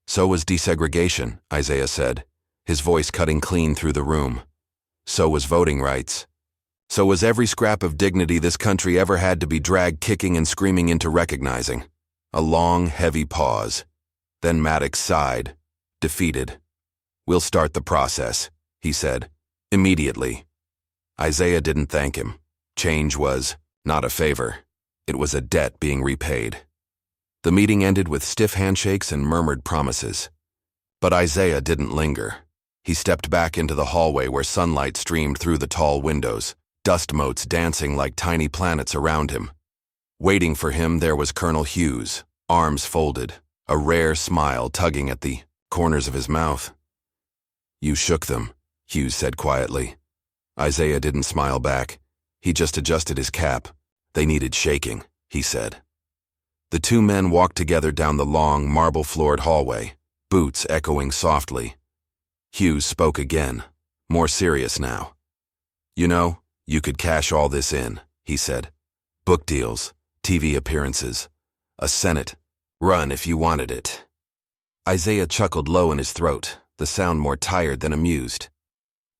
"So was desegregation," Isaiah said, his voice cutting clean through the room. "So was voting rights. So was every scrap of dignity this country ever had to be dragged kicking and screaming into recognizing." A long, heavy pause. Then Maddox sighed, defeated. "We'll start the process," he said, immediately. Isaiah didn't thank him. Change was not a favor. It was a debt being repaid. The meeting ended with stiff handshakes and murmured promises. But Isaiah didn't linger. He stepped back into the hallway where sunlight streamed through the tall windows, dust motes dancing like tiny planets around him. Waiting for him there was Colonel Hughes, arms folded, a rare smile tugging at the corners of his mouth. "You shook them," Hughes said quietly. Isaiah didn't smile back. He just adjusted his cap. "They needed shaking," he said. The two men walked together down the long, marble-floored hallway, boots echoing softly. Hughes spoke again, more serious now. "You know, you could cash all this in," he said. "Book deals, TV appearances, a Senate run if you wanted it." Isaiah chuckled low in his throat, the sound more tired than amused.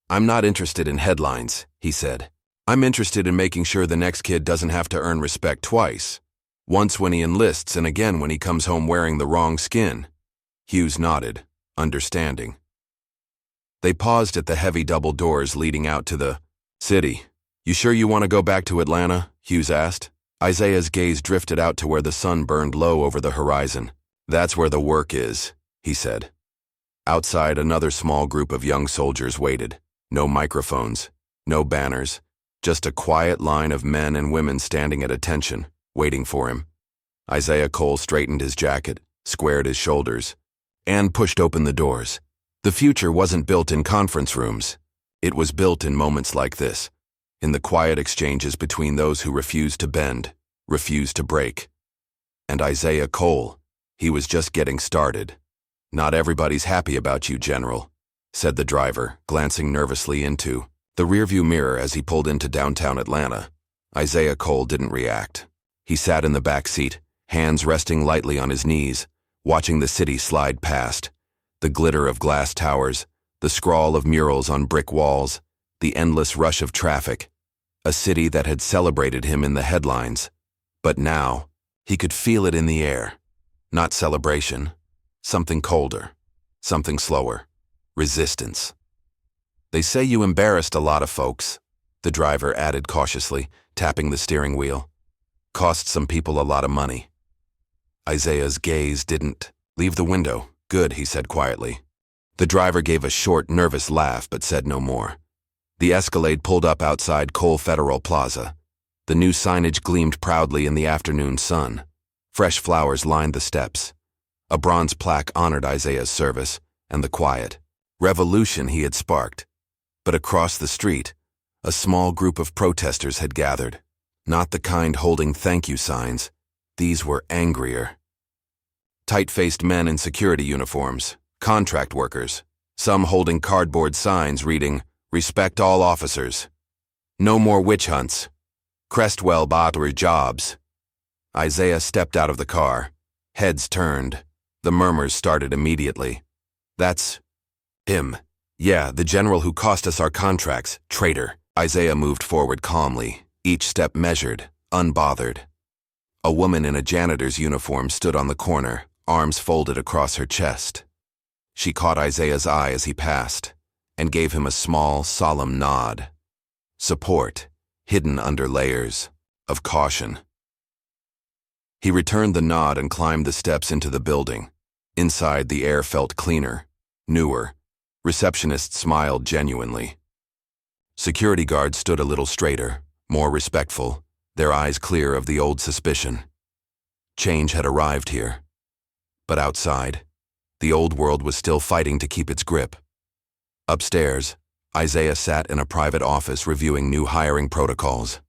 "I'm not interested in headlines," he said. "I'm interested in making sure the next kid doesn't have to earn respect twice. Once when he enlists and again when he comes home wearing the wrong skin." Hughes nodded, understanding. They paused at the heavy double doors leading out to the city. "You sure you want to go back to Atlanta?" Hughes asked. Isaiah's gaze drifted out to where the sun burned low over the horizon. "That's where the work is," he said. Outside, another small group of young soldiers waited. No microphones, no banners, just a quiet line of men and women standing at attention, waiting for him. Isaiah Cole straightened his jacket, squared his shoulders, and pushed open the doors. The future wasn't built in conference rooms. It was built in moments like this, in the quiet exchanges between those who refused to bend, refused to break. And Isaiah Cole, he was just getting started. "Not everybody's happy about you, General," said the driver, glancing nervously into the rearview mirror as he pulled into downtown Atlanta. Isaiah Cole didn't react. He sat in the back seat, hands resting lightly on his knees, watching the city slide past. The glitter of glass towers, the scrawl of murals on brick walls, the endless rush of traffic. A city that had celebrated him in the headlines. But now, he could feel it in the air. Not celebration. Something colder. Something slower. Resistance. "They say you embarrassed a lot of folks," the driver added cautiously, tapping the steering wheel. "Cost some people a lot of money." Isaiah's gaze didn't leave the window. "Good," he said quietly. The driver gave a short, nervous laugh but said no more. The Escalade pulled up outside Cole Federal Plaza. The new signage gleamed proudly in the afternoon sun. Fresh flowers lined the steps. A bronze plaque honored Isaiah's service and the quiet revolution he had sparked. But across the street, a small group of protesters had gathered. Not the kind holding thank you signs. These were angrier. Tight-faced men in security uniforms, contract workers, some holding cardboard signs reading, "Respect all officers. No more witch hunts. Crestwell bought jobs." Isaiah stepped out of the car, heads turned, The murmurs started immediately. That's him. Yeah, the general who cost us our contracts, traitor. Isaiah moved forward calmly, each step measured, unbothered. A woman in a janitor's uniform stood on the corner, arms folded across her chest. She caught Isaiah's eye as he passed, and gave him a small, solemn nod. Support, hidden under layers of caution. He returned the nod and climbed the steps into the building. Inside, the air felt cleaner, newer. Receptionists smiled genuinely. Security guards stood a little straighter, more respectful, their eyes clear of the old suspicion. Change had arrived here. But outside, the old world was still fighting to keep its grip. Upstairs, Isaiah sat in a private office reviewing new hiring protocols.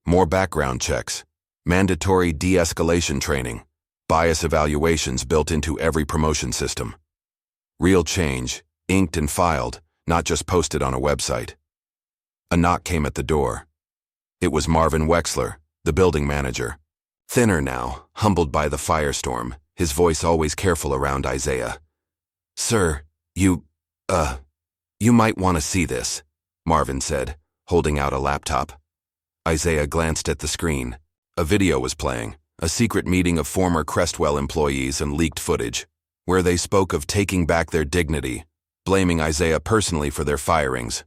More background checks, mandatory de-escalation training, bias evaluations built into every promotion system. Real change, inked and filed, not just posted on a website. A knock came at the door. It was Marvin Wexler, the building manager. Thinner now, humbled by the firestorm, his voice always careful around Isaiah. "Sir, you might want to see this," Marvin said, holding out a laptop. Isaiah glanced at the screen. A video was playing, a secret meeting of former Crestwell employees and leaked footage, where they spoke of taking back their dignity, blaming Isaiah personally for their firings.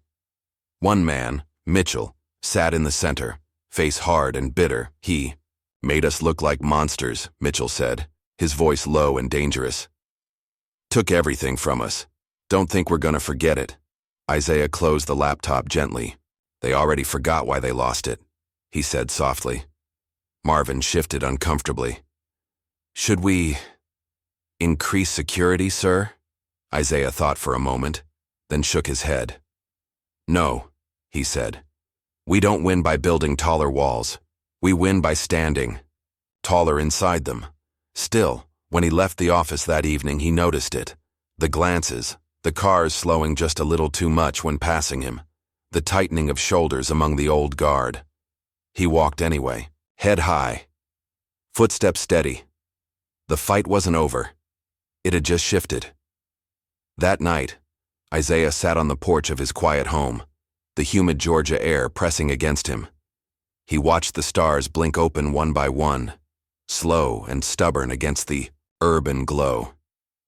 One man, Mitchell, sat in the center, face hard and bitter. "He made us look like monsters," Mitchell said, his voice low and dangerous. "Took everything from us. Don't think we're gonna forget it." Isaiah closed the laptop gently. "They already forgot why they lost it," he said softly. Marvin shifted uncomfortably. "Should we increase security, sir?" Isaiah thought for a moment, then shook his head. "No," he said. "We don't win by building taller walls. We win by standing taller inside them." Still, when he left the office that evening, he noticed it. The glances, the cars slowing just a little too much when passing him, the tightening of shoulders among the old guard. He walked anyway, head high, footsteps steady. The fight wasn't over. It had just shifted. That night, Isaiah sat on the porch of his quiet home, the humid Georgia air pressing against him. He watched the stars blink open one by one, slow and stubborn against the urban glow.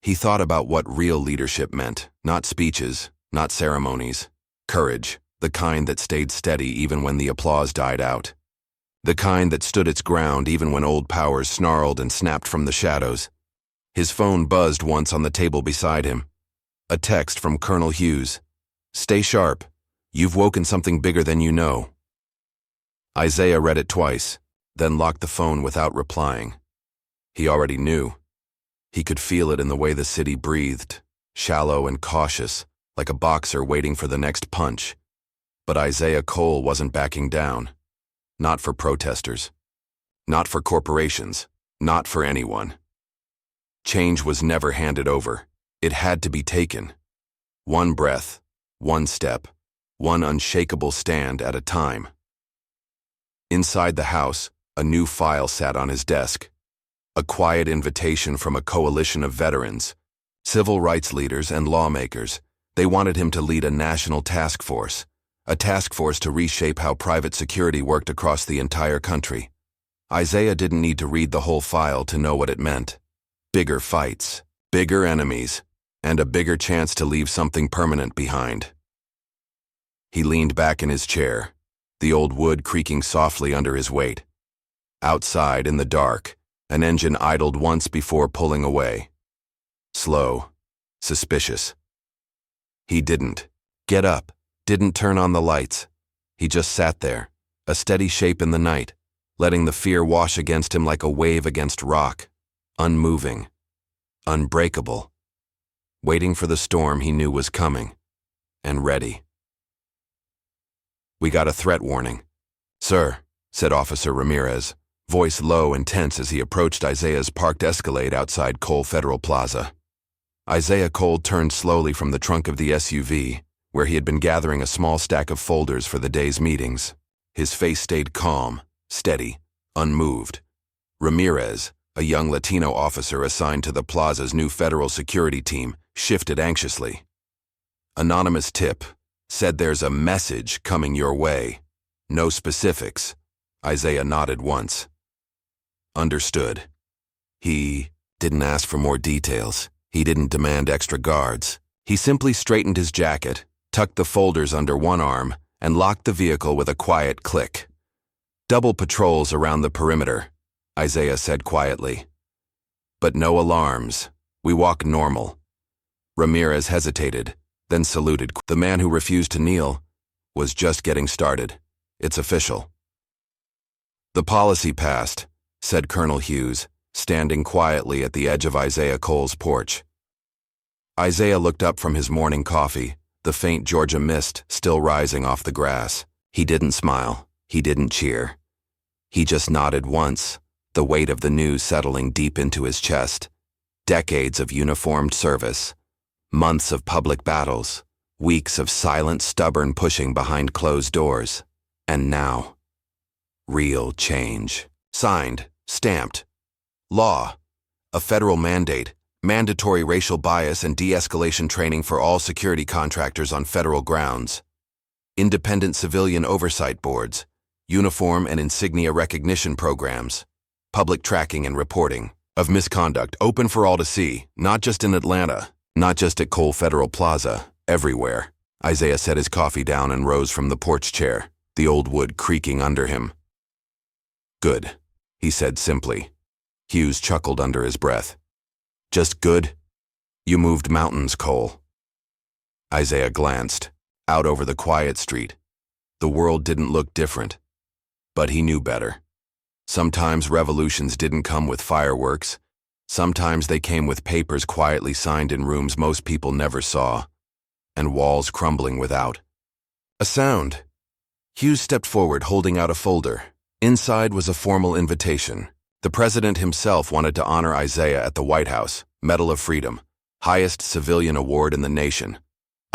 He thought about what real leadership meant, not speeches, not ceremonies. Courage, the kind that stayed steady even when the applause died out. The kind that stood its ground even when old powers snarled and snapped from the shadows. His phone buzzed once on the table beside him. A text from Colonel Hughes. "Stay sharp. You've woken something bigger than you know." Isaiah read it twice, then locked the phone without replying. He already knew. He could feel it in the way the city breathed, shallow and cautious, like a boxer waiting for the next punch. But Isaiah Cole wasn't backing down. Not for protesters. Not for corporations. Not for anyone. Change was never handed over. It had to be taken. One breath, one step, one unshakable stand at a time. Inside the house, a new file sat on his desk. A quiet invitation from a coalition of veterans, civil rights leaders and lawmakers. They wanted him to lead a national task force, a task force to reshape how private security worked across the entire country. Isaiah didn't need to read the whole file to know what it meant. Bigger fights, bigger enemies, and a bigger chance to leave something permanent behind. He leaned back in his chair, the old wood creaking softly under his weight. Outside, in the dark, an engine idled once before pulling away. Slow, suspicious. He didn't get up, didn't turn on the lights. He just sat there, a steady shape in the night, letting the fear wash against him like a wave against rock, unmoving, unbreakable, waiting for the storm he knew was coming, and ready. "We got a threat warning." "Sir," said Officer Ramirez, voice low and tense as he approached Isaiah's parked Escalade outside Cole Federal Plaza. Isaiah Cole turned slowly from the trunk of the SUV, where he had been gathering a small stack of folders for the day's meetings. His face stayed calm, steady, unmoved. Ramirez, A young Latino officer assigned to the plaza's new federal security team shifted anxiously. Anonymous tip. Said there's a message coming your way. No specifics. Isaiah nodded once. Understood. He didn't ask for more details. He didn't demand extra guards. He simply straightened his jacket, tucked the folders under one arm, and locked the vehicle with a quiet click. Double patrols around the perimeter, Isaiah said quietly. But no alarms. We walk normal. Ramirez hesitated, then saluted. The man who refused to kneel was just getting started. It's official. The policy passed, said Colonel Hughes, standing quietly at the edge of Isaiah Cole's porch. Isaiah looked up from his morning coffee, the faint Georgia mist still rising off the grass. He didn't smile. He didn't cheer. He just nodded once, the weight of the news settling deep into his chest. Decades of uniformed service. Months of public battles. Weeks of silent, stubborn pushing behind closed doors. And now, real change. Signed, stamped. Law. A federal mandate. Mandatory racial bias and de-escalation training for all security contractors on federal grounds. Independent civilian oversight boards. Uniform and insignia recognition programs. Public tracking and reporting of misconduct open for all to see, not just in Atlanta, not just at Cole Federal Plaza, everywhere. Isaiah set his coffee down and rose from the porch chair, the old wood creaking under him. Good, he said simply. Hughes chuckled under his breath. Just good? You moved mountains, Cole. Isaiah glanced, out over the quiet street. The world didn't look different, but he knew better. Sometimes revolutions didn't come with fireworks. Sometimes they came with papers quietly signed in rooms most people never saw, and walls crumbling without. A sound. Hughes stepped forward, holding out a folder. Inside was a formal invitation. The president himself wanted to honor Isaiah at the White House, Medal of Freedom, highest civilian award in the nation.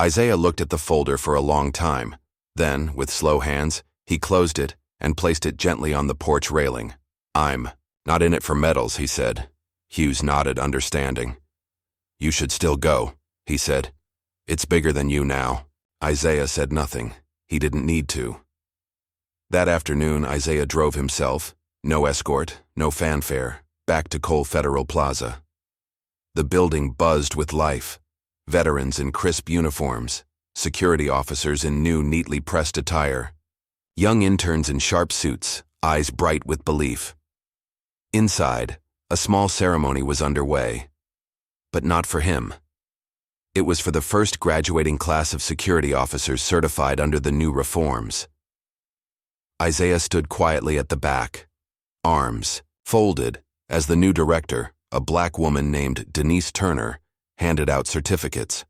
Isaiah looked at the folder for a long time. Then, with slow hands, he closed it and placed it gently on the porch railing. I'm not in it for medals, he said. Hughes nodded, understanding. You should still go, he said. It's bigger than you now. Isaiah said nothing. He didn't need to. That afternoon, Isaiah drove himself, no escort, no fanfare, back to Cole Federal Plaza. The building buzzed with life. Veterans in crisp uniforms, security officers in new, neatly pressed attire, young interns in sharp suits, eyes bright with belief. Inside, a small ceremony was underway. But not for him. It was for the first graduating class of security officers certified under the new reforms. Isaiah stood quietly at the back, arms folded, as the new director, a black woman named Denise Turner, handed out certificates.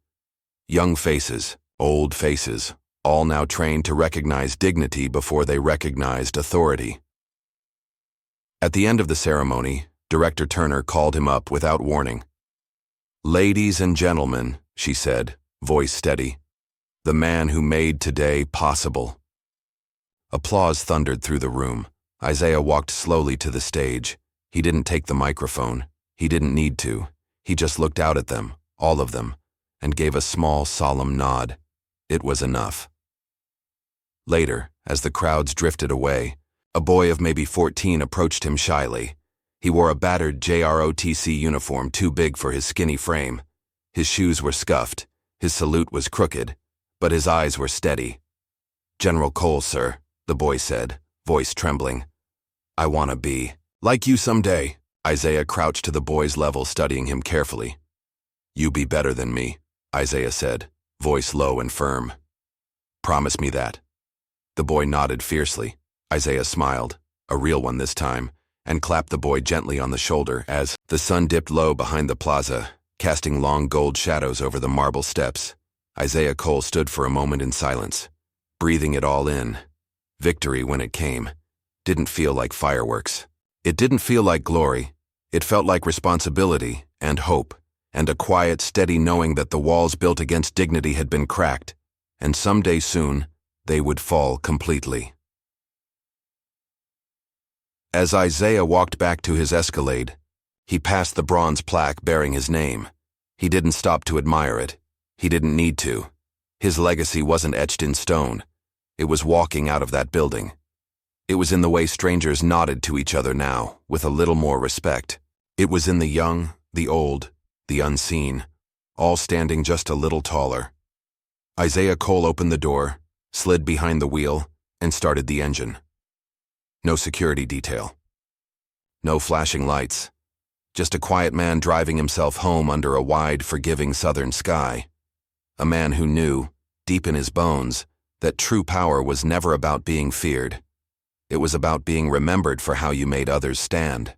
Young faces, old faces, all now trained to recognize dignity before they recognized authority. At the end of the ceremony, Director Turner called him up without warning. Ladies and gentlemen, she said, voice steady, the man who made today possible. Applause thundered through the room. Isaiah walked slowly to the stage. He didn't take the microphone. He didn't need to. He just looked out at them, all of them, and gave a small, solemn nod. It was enough. Later, as the crowds drifted away, a boy of maybe 14 approached him shyly. He wore a battered JROTC uniform too big for his skinny frame. His shoes were scuffed, his salute was crooked, but his eyes were steady. General Cole, sir, the boy said, voice trembling. I want to be like you someday. Isaiah crouched to the boy's level, studying him carefully. You be better than me, Isaiah said, voice low and firm. Promise me that. The boy nodded fiercely. Isaiah smiled, a real one this time, and clapped the boy gently on the shoulder as the sun dipped low behind the plaza, casting long gold shadows over the marble steps. Isaiah Cole stood for a moment in silence, breathing it all in. Victory, when it came, didn't feel like fireworks. It didn't feel like glory. It felt like responsibility and hope, and a quiet, steady knowing that the walls built against dignity had been cracked, and someday soon, they would fall completely. As Isaiah walked back to his Escalade, He passed the bronze plaque bearing his name. He didn't stop to admire it. He didn't need to. His legacy wasn't etched in stone. It was walking out of that building. It was in the way strangers nodded to each other now, with a little more respect. It was in the young, the old, the unseen, all standing just a little taller. Isaiah Cole opened the door, slid behind the wheel, and started the engine. No security detail. No flashing lights. Just a quiet man driving himself home under a wide, forgiving southern sky. A man who knew, deep in his bones, that true power was never about being feared. It was about being remembered for how you made others stand.